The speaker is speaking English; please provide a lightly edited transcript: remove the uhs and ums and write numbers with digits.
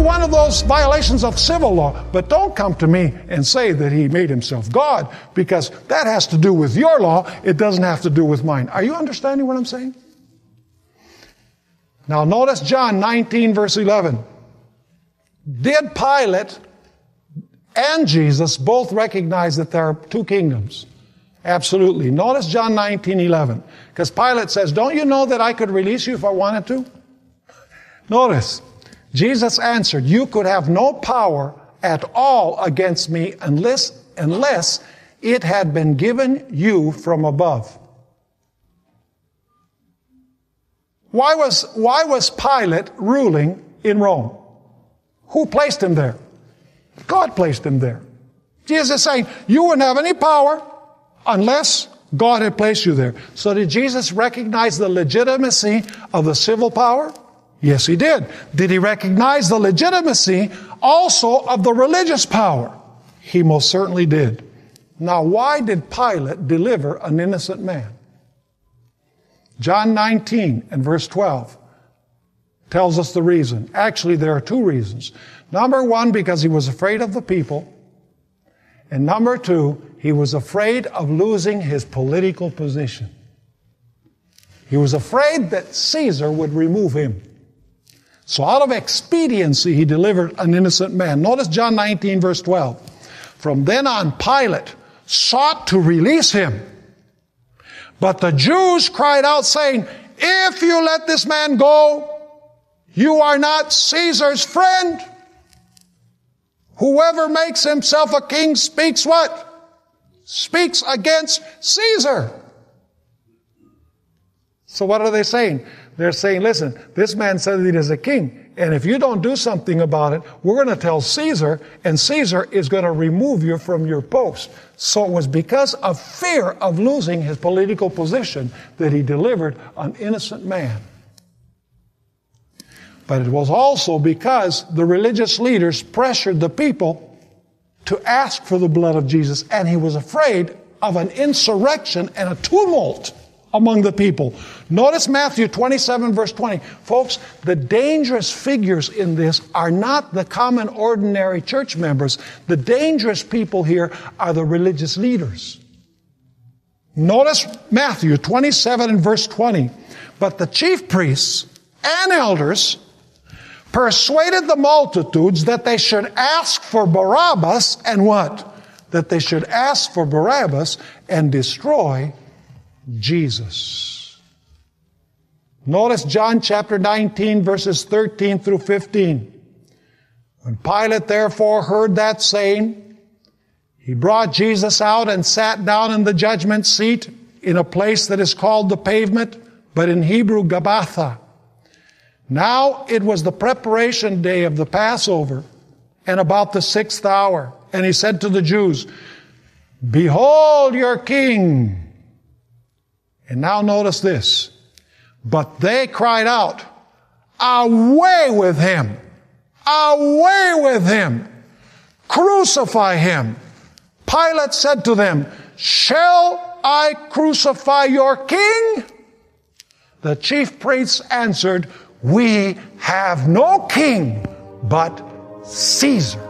one of those violations of civil law. But don't come to me and say that he made himself God, because that has to do with your law. It doesn't have to do with mine. Are you understanding what I'm saying? Now notice John 19 verse 11. Did Pilate and Jesus both recognize that there are two kingdoms? Absolutely. Notice John 19:11. Because Pilate says, don't you know that I could release you if I wanted to? Notice, Jesus answered, you could have no power at all against me unless it had been given you from above. Why was Pilate ruling in Rome? Who placed him there? God placed him there. Jesus is saying, you wouldn't have any power unless God had placed you there. So did Jesus recognize the legitimacy of the civil power? Yes, he did. Did he recognize the legitimacy also of the religious power? He most certainly did. Now, why did Pilate deliver an innocent man? John 19 and verse 12 tells us the reason. Actually, there are two reasons. Number one, because he was afraid of the people. And number two, he was afraid of losing his political position. He was afraid that Caesar would remove him. So out of expediency, he delivered an innocent man. Notice John 19, verse 12. From then on, Pilate sought to release him. But the Jews cried out, saying, if you let this man go, you are not Caesar's friend. Whoever makes himself a king speaks what? Speaks against Caesar. So what are they saying? They're saying, listen, this man says he is a king, and if you don't do something about it, we're going to tell Caesar, and Caesar is going to remove you from your post. So it was because of fear of losing his political position that he delivered an innocent man. But it was also because the religious leaders pressured the people to ask for the blood of Jesus, and he was afraid of an insurrection and a tumult among the people. Notice Matthew 27 verse 20. Folks, the dangerous figures in this are not the common ordinary church members. The dangerous people here are the religious leaders. Notice Matthew 27 and verse 20. But the chief priests and elders persuaded the multitudes that they should ask for Barabbas and what? That they should ask for Barabbas and destroy Jesus. Notice John chapter 19 verses 13 through 15. When Pilate therefore heard that saying, he brought Jesus out and sat down in the judgment seat in a place that is called the pavement, but in Hebrew Gabbatha. Now it was the preparation day of the Passover, and about the 6th hour. And he said to the Jews, behold your king. And now notice this. But they cried out, away with him! Away with him! Crucify him! Pilate said to them, shall I crucify your king? The chief priests answered, we have no king but Caesar.